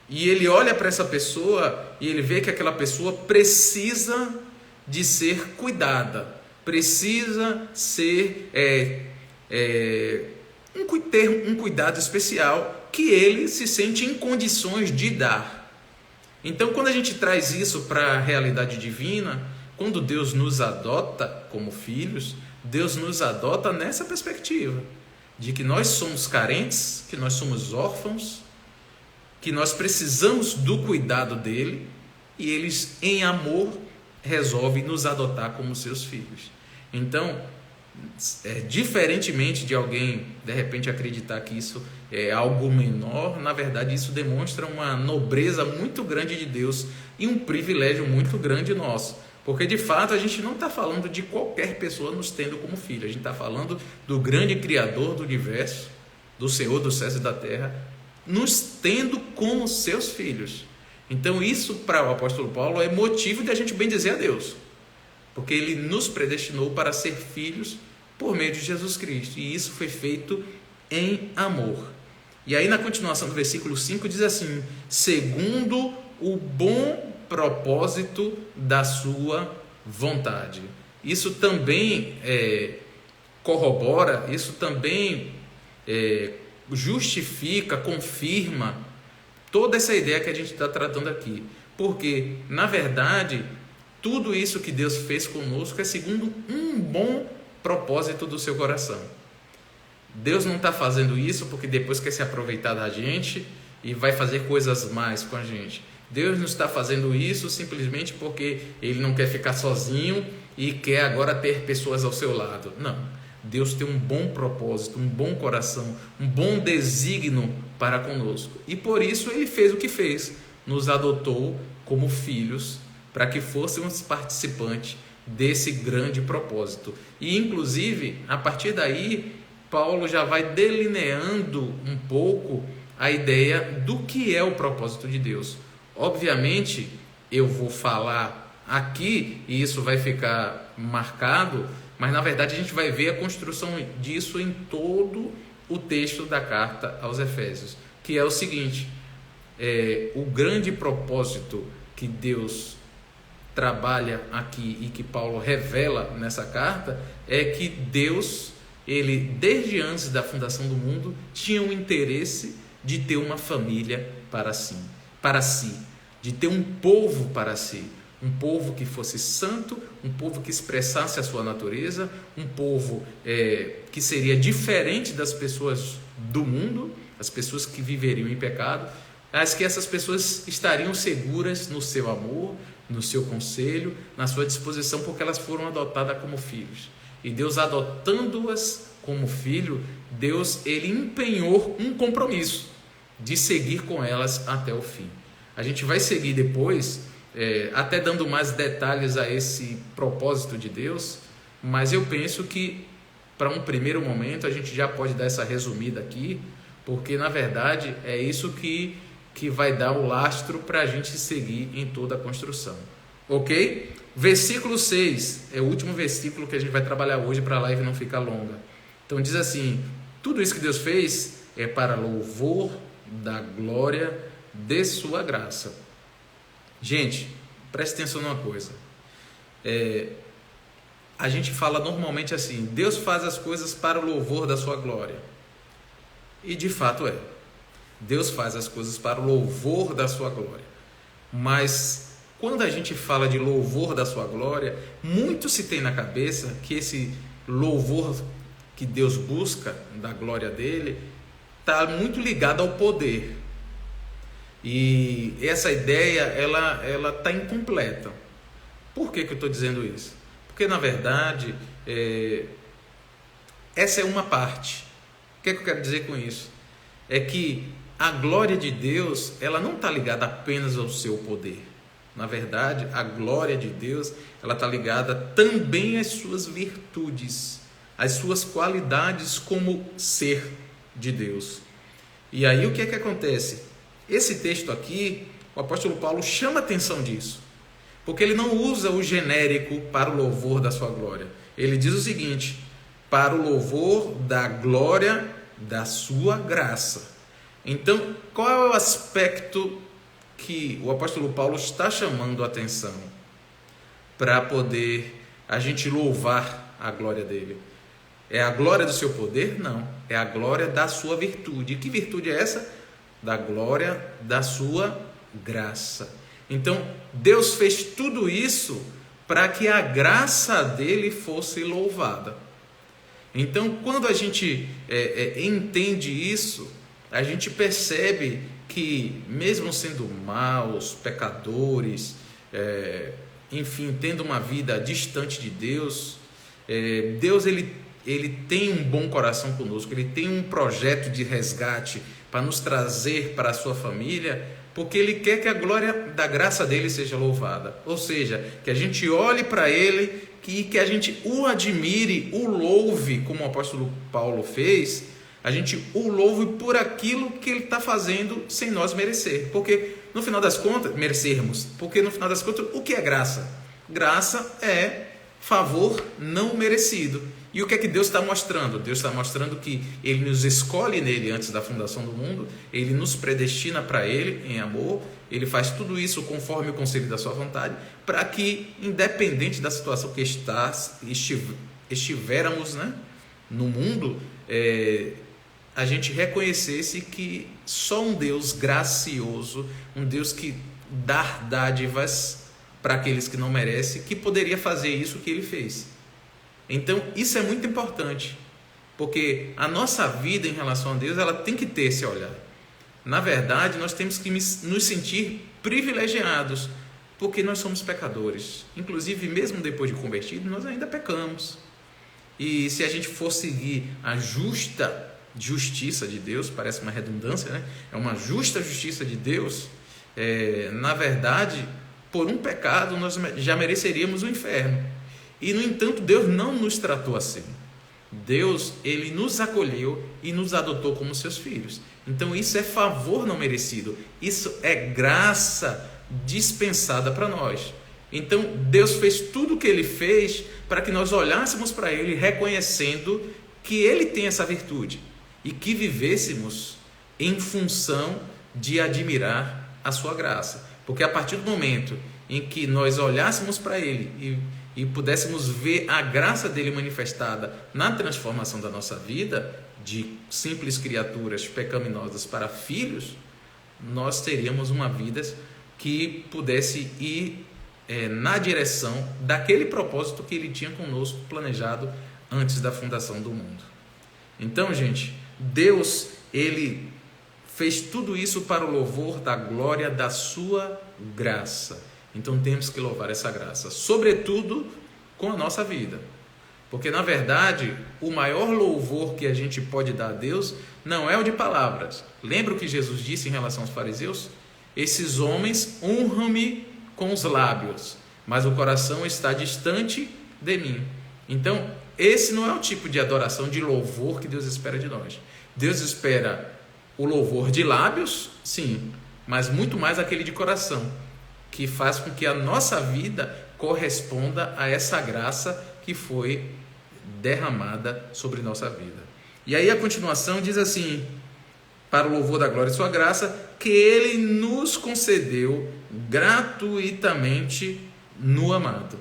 E ele olha para essa pessoa e ele vê que aquela pessoa precisa de ser cuidada, precisa ser ter um cuidado especial que ele se sente em condições de dar. Então, quando a gente traz isso para a realidade divina, quando Deus nos adota como filhos, Deus nos adota nessa perspectiva, de que nós somos carentes, que nós somos órfãos, que nós precisamos do cuidado dele, e eles, em amor, resolvem nos adotar como seus filhos. Então, diferentemente de alguém, de repente, acreditar que isso é algo menor, na verdade, isso demonstra uma nobreza muito grande de Deus e um privilégio muito grande nosso. Porque, de fato, a gente não está falando de qualquer pessoa nos tendo como filho. A gente está falando do grande Criador do universo, do Senhor dos céus e da terra, nos tendo como seus filhos. Então isso para o apóstolo Paulo é motivo de a gente bendizer a Deus, porque ele nos predestinou para ser filhos por meio de Jesus Cristo, e isso foi feito em amor. E aí na continuação do versículo 5 diz assim: segundo o bom propósito da sua vontade. Isso também corrobora, isso também justifica, confirma toda essa ideia que a gente está tratando aqui, porque na verdade tudo isso que Deus fez conosco é segundo um bom propósito do seu coração. Deus não está fazendo isso porque depois quer se aproveitar da gente e vai fazer coisas mais com a gente. Deus não está fazendo isso simplesmente porque Ele não quer ficar sozinho e quer agora ter pessoas ao seu lado. Não. Deus tem um bom propósito, um bom coração, um bom desígnio para conosco. E por isso Ele fez o que fez. Nos adotou como filhos para que fôssemos participantes desse grande propósito. E inclusive, a partir daí, Paulo já vai delineando um pouco a ideia do que é o propósito de Deus. Obviamente, eu vou falar aqui e isso vai ficar marcado, mas na verdade a gente vai ver a construção disso em todo o texto da carta aos Efésios, que é o seguinte: o grande propósito que Deus trabalha aqui e que Paulo revela nessa carta é que Deus, ele desde antes da fundação do mundo tinha um interesse de ter uma família para si, de ter um povo para si, um povo que fosse santo, um povo que expressasse a sua natureza, um povo que seria diferente das pessoas do mundo, as pessoas que viveriam em pecado, mas que essas pessoas estariam seguras no seu amor, no seu conselho, na sua disposição, porque elas foram adotadas como filhos. E Deus, adotando-as como filho, Deus, ele empenhou um compromisso de seguir com elas até o fim. A gente vai seguir depois, até dando mais detalhes a esse propósito de Deus, mas eu penso que para um primeiro momento a gente já pode dar essa resumida aqui, porque na verdade é isso que vai dar o lastro para a gente seguir em toda a construção. Ok? Versículo 6 é o último versículo que a gente vai trabalhar hoje para a live não ficar longa. Então diz assim: tudo isso que Deus fez é para louvor da glória de sua graça. Gente, preste atenção numa coisa. A gente fala normalmente assim: Deus faz as coisas para o louvor da sua glória. E de fato é. Deus faz as coisas para o louvor da sua glória. Mas quando a gente fala de louvor da sua glória, muito se tem na cabeça que esse louvor que Deus busca da glória dele está muito ligado ao poder. E essa ideia ela está incompleta. Por que eu estou dizendo isso? Porque na verdade essa é uma parte. O que eu quero dizer com isso? É que a glória de Deus, ela não está ligada apenas ao seu poder. Na verdade, a glória de Deus, ela está ligada também às suas virtudes, às suas qualidades como ser de Deus. E aí o que é que acontece? Esse texto aqui, o apóstolo Paulo chama atenção disso, porque ele não usa o genérico para o louvor da sua glória. Ele diz o seguinte: para o louvor da glória da sua graça. Então, qual é o aspecto que o apóstolo Paulo está chamando a atenção para poder a gente louvar a glória dele? É a glória do seu poder? Não, é a glória da sua virtude. E que virtude é essa? Da glória da sua graça. Então, Deus fez tudo isso para que a graça dele fosse louvada. Então, quando a gente entende isso, a gente percebe que, mesmo sendo maus, pecadores, enfim, tendo uma vida distante de Deus, Deus ele tem um bom coração conosco, ele tem um projeto de resgate para nos trazer para a sua família, porque ele quer que a glória da graça dele seja louvada. Ou seja, que a gente olhe para ele, que a gente o admire, o louve, como o apóstolo Paulo fez. A gente o louve por aquilo que ele está fazendo sem nós merecer. Porque no final das contas, merecermos, porque no final das contas, o que é graça? Graça é favor não merecido. E o que é que Deus está mostrando? Deus está mostrando que Ele nos escolhe nele antes da fundação do mundo, Ele nos predestina para Ele em amor, Ele faz tudo isso conforme o conselho da sua vontade, para que, independente da situação que estivermos, né, no mundo, a gente reconhecesse que só um Deus gracioso, um Deus que dá dádivas para aqueles que não merecem, que poderia fazer isso que Ele fez. Então, isso é muito importante, porque a nossa vida em relação a Deus, ela tem que ter esse olhar. Na verdade, nós temos que nos sentir privilegiados, porque nós somos pecadores. Inclusive, mesmo depois de convertidos, nós ainda pecamos. E se a gente for seguir a justiça de Deus, parece uma redundância, né? É uma justa justiça de Deus. Na verdade, por um pecado, nós já mereceríamos o inferno. E, no entanto, Deus não nos tratou assim. Deus, Ele nos acolheu e nos adotou como seus filhos. Então, isso é favor não merecido. Isso é graça dispensada para nós. Então, Deus fez tudo o que Ele fez para que nós olhássemos para Ele reconhecendo que Ele tem essa virtude e que vivêssemos em função de admirar a sua graça. Porque a partir do momento em que nós olhássemos para Ele e pudéssemos ver a graça dele manifestada na transformação da nossa vida, de simples criaturas pecaminosas para filhos, nós teríamos uma vida que pudesse ir na direção daquele propósito que ele tinha conosco planejado antes da fundação do mundo. Então, gente, Deus, ele fez tudo isso para o louvor da glória da sua graça. Então temos que louvar essa graça, sobretudo com a nossa vida. Porque, na verdade, o maior louvor que a gente pode dar a Deus não é o de palavras. Lembra o que Jesus disse em relação aos fariseus? Esses homens honram-me com os lábios, mas o coração está distante de mim. Então, esse não é o tipo de adoração, de louvor que Deus espera de nós. Deus espera o louvor de lábios, sim, mas muito mais aquele de coração, que faz com que a nossa vida corresponda a essa graça que foi derramada sobre nossa vida. E aí a continuação diz assim: para o louvor da glória de sua graça, que Ele nos concedeu gratuitamente no amado.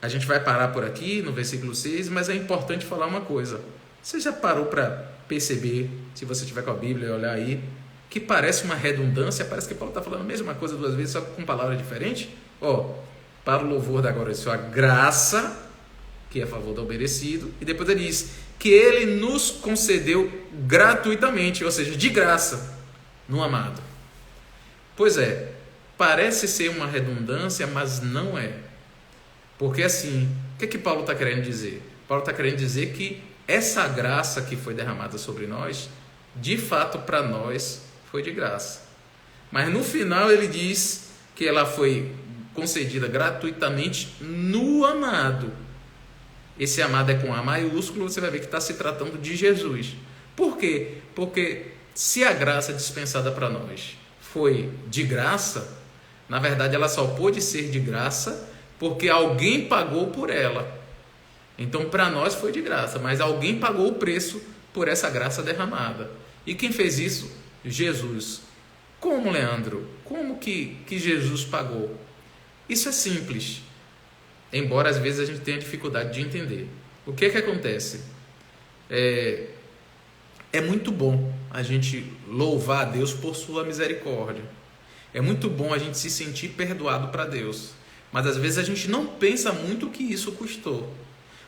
A gente vai parar por aqui no versículo 6, mas é importante falar uma coisa. Você já parou para perceber, se você tiver com a Bíblia e olhar aí, que parece uma redundância? Parece que Paulo está falando a mesma coisa duas vezes, só com palavras diferentes. Para o louvor da glória de sua graça, que é a favor do obedecido, e depois ele diz que Ele nos concedeu gratuitamente, ou seja, de graça, no amado. Pois é, parece ser uma redundância, mas não é. Porque assim, o que Paulo está querendo dizer? Paulo está querendo dizer que essa graça que foi derramada sobre nós, de fato para nós foi de graça. Mas no final ele diz que ela foi concedida gratuitamente no amado. Esse amado é com A maiúsculo, você vai ver que está se tratando de Jesus. Por quê? Porque se a graça dispensada para nós foi de graça, na verdade ela só pôde ser de graça porque alguém pagou por ela. Então para nós foi de graça, mas alguém pagou o preço por essa graça derramada. E quem fez isso? Jesus. Como, Leandro? Como que Jesus pagou? Isso é simples, embora às vezes a gente tenha dificuldade de entender. O que acontece? É muito bom a gente louvar a Deus por sua misericórdia. É muito bom a gente se sentir perdoado para Deus. Mas às vezes a gente não pensa muito o que isso custou.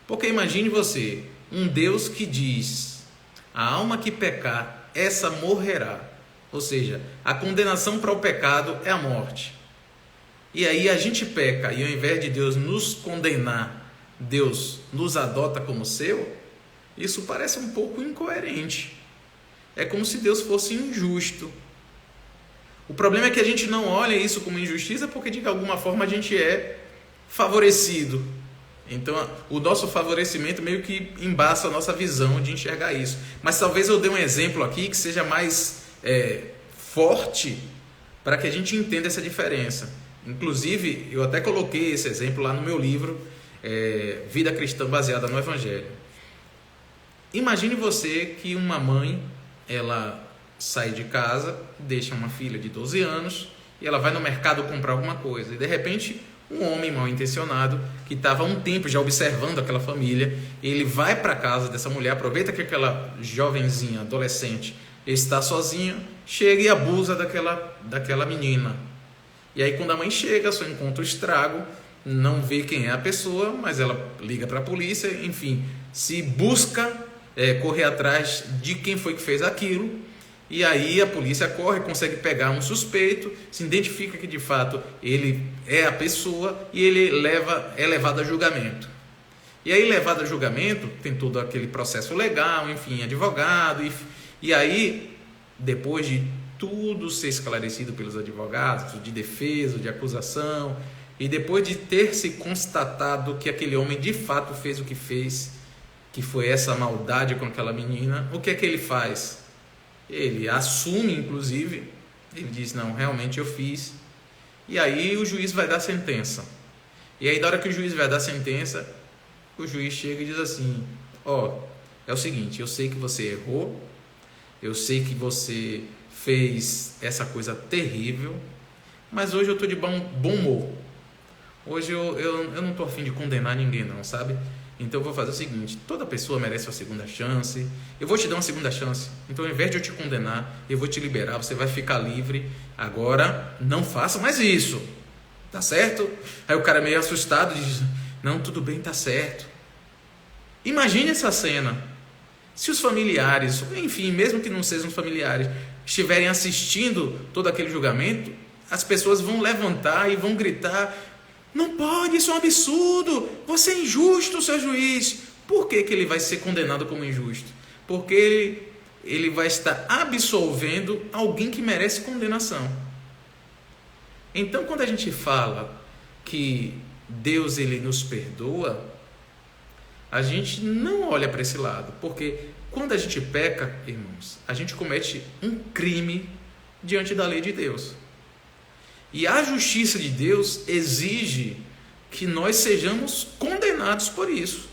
Porque imagine você, um Deus que diz: a alma que pecar, essa morrerá. Ou seja, a condenação para o pecado é a morte. E aí a gente peca, e ao invés de Deus nos condenar, Deus nos adota como seu. Isso parece um pouco incoerente. É como se Deus fosse injusto. O problema é que a gente não olha isso como injustiça porque de alguma forma a gente é favorecido. Então o nosso favorecimento meio que embaça a nossa visão de enxergar isso. Mas talvez eu dê um exemplo aqui que seja mais forte para que a gente entenda essa diferença. Inclusive, eu até coloquei esse exemplo lá no meu livro, Vida Cristã Baseada no Evangelho. Imagine você que uma mãe, ela sai de casa, deixa uma filha de 12 anos e ela vai no mercado comprar alguma coisa. E de repente, um homem mal intencionado, que estava há um tempo já observando aquela família, ele vai para a casa dessa mulher, aproveita que aquela jovenzinha, adolescente, está sozinha, chega e abusa daquela menina. E aí quando a mãe chega, só encontra o estrago, não vê quem é a pessoa, mas ela liga para a polícia, enfim, se busca correr atrás de quem foi que fez aquilo. E aí a polícia corre, consegue pegar um suspeito, se identifica que de fato ele é a pessoa e ele é levado a julgamento. E aí, levado a julgamento, tem todo aquele processo legal, enfim, advogado, e aí, depois de tudo ser esclarecido pelos advogados, de defesa, de acusação, e depois de ter se constatado que aquele homem de fato fez o que fez, que foi essa maldade com aquela menina, o que é que ele faz? Ele assume, inclusive, ele diz, não, realmente eu fiz. E aí o juiz vai dar sentença. E aí, na hora que o juiz vai dar sentença, o juiz chega e diz assim, é o seguinte, eu sei que você errou, eu sei que você fez essa coisa terrível, mas hoje eu estou de bom humor. Hoje eu não estou a fim de condenar ninguém não, sabe? Então eu vou fazer o seguinte, toda pessoa merece uma segunda chance, eu vou te dar uma segunda chance, então ao invés de eu te condenar, eu vou te liberar, você vai ficar livre, agora não faça mais isso, tá certo? Aí o cara meio assustado diz, não, tudo bem, tá certo. Imagine essa cena, se os familiares, enfim, mesmo que não sejam familiares, estiverem assistindo todo aquele julgamento, as pessoas vão levantar e vão gritar, não pode, isso é um absurdo, você é injusto, seu juiz. Por que ele vai ser condenado como injusto? Porque ele vai estar absolvendo alguém que merece condenação. Então, quando a gente fala que Deus ele nos perdoa, a gente não olha para esse lado, porque quando a gente peca, irmãos, a gente comete um crime diante da lei de Deus. E a justiça de Deus exige que nós sejamos condenados por isso.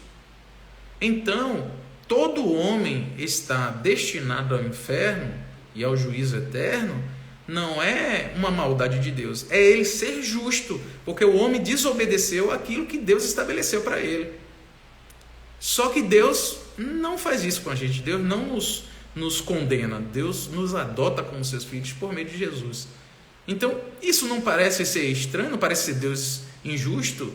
Então, todo homem está destinado ao inferno e ao juízo eterno, não é uma maldade de Deus, é ele ser justo, porque o homem desobedeceu aquilo que Deus estabeleceu para ele. Só que Deus não faz isso com a gente, Deus não nos condena, Deus nos adota como seus filhos por meio de Jesus. Então, isso não parece ser estranho, não parece ser Deus injusto?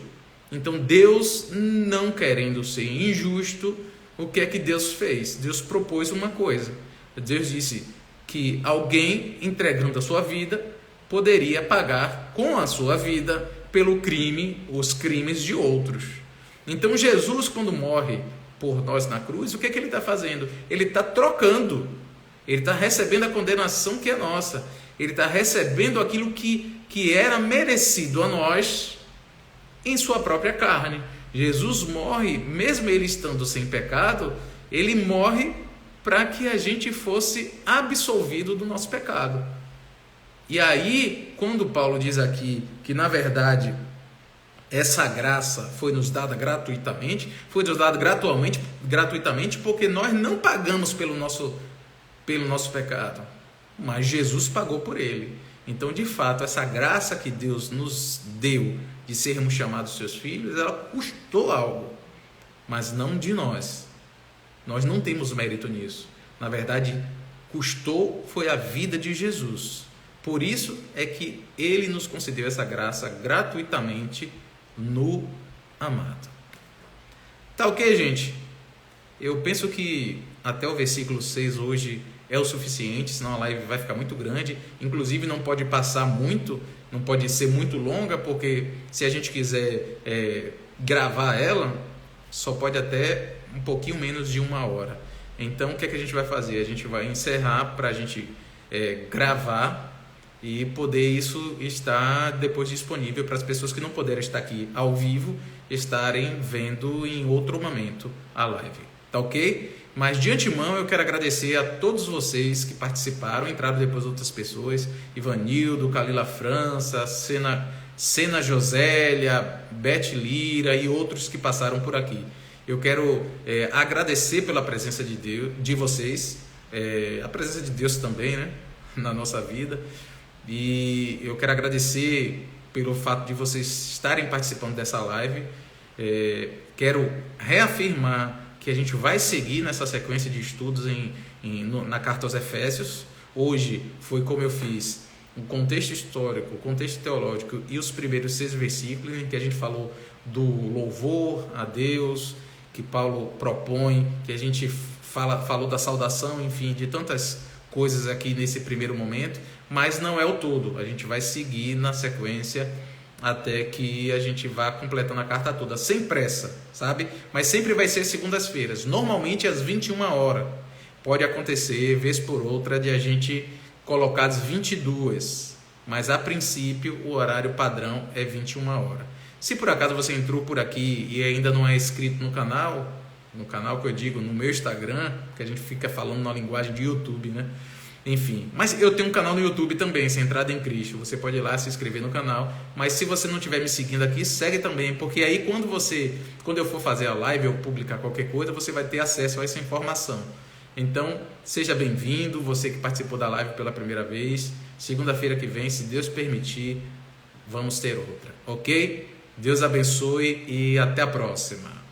Então, Deus, não querendo ser injusto, o que é que Deus fez? Deus propôs uma coisa. Deus disse que alguém, entregando a sua vida, poderia pagar com a sua vida pelo crime, os crimes de outros. Então, Jesus, quando morre por nós na cruz, o que é que ele está fazendo? Ele está trocando, ele está recebendo a condenação que é nossa. Ele está recebendo aquilo que era merecido a nós em sua própria carne. Jesus morre, mesmo ele estando sem pecado, ele morre para que a gente fosse absolvido do nosso pecado. E aí, quando Paulo diz aqui que, na verdade, essa graça foi nos dada gratuitamente, foi nos dada gratuitamente, porque nós não pagamos pelo nosso pecado, mas Jesus pagou por ele. Então, de fato, essa graça que Deus nos deu de sermos chamados seus filhos, ela custou algo, mas não de nós. Nós não temos mérito nisso. Na verdade, custou foi a vida de Jesus. Por isso é que ele nos concedeu essa graça gratuitamente no amado. Tá ok, gente? Eu penso que até o versículo 6 hoje é o suficiente, senão a live vai ficar muito grande. Inclusive não pode passar muito, não pode ser muito longa, porque se a gente quiser gravar ela, só pode até um pouquinho menos de 1 hora. Então o que é que a gente vai fazer? A gente vai encerrar para a gente gravar e poder isso estar depois disponível para as pessoas que não puderam estar aqui ao vivo, estarem vendo em outro momento a live. tá ok? Mas de antemão eu quero agradecer a todos vocês que participaram, entraram depois outras pessoas, Ivanildo, Kalila França, Sena Josélia, Beth Lira e outros que passaram por aqui. Eu quero agradecer pela presença de Deus, de vocês, a presença de Deus também, né, na nossa vida. E eu quero agradecer pelo fato de vocês estarem participando dessa live. Quero reafirmar que a gente vai seguir nessa sequência de estudos na Carta aos Efésios. Hoje foi como eu fiz o contexto histórico, o contexto teológico e os primeiros 6 versículos em que a gente falou do louvor a Deus, que Paulo propõe, que a gente falou da saudação, enfim, de tantas coisas aqui nesse primeiro momento, mas não é o todo. A gente vai seguir na sequência até que a gente vá completando a carta toda, sem pressa, sabe? Mas sempre vai ser segundas-feiras, normalmente às 21 horas. Pode acontecer, vez por outra, de a gente colocar às 22, mas a princípio o horário padrão é 21 horas. Se por acaso você entrou por aqui e ainda não é inscrito no canal que eu digo, no meu Instagram, que a gente fica falando na linguagem de YouTube, né? Enfim, mas eu tenho um canal no YouTube também, Centrado em Cristo. Você pode ir lá se inscrever no canal. Mas se você não estiver me seguindo aqui, segue também, porque aí quando eu for fazer a live ou publicar qualquer coisa, você vai ter acesso a essa informação. Então, seja bem-vindo, você que participou da live pela primeira vez. Segunda-feira que vem, se Deus permitir, vamos ter outra, ok? Deus abençoe e até a próxima.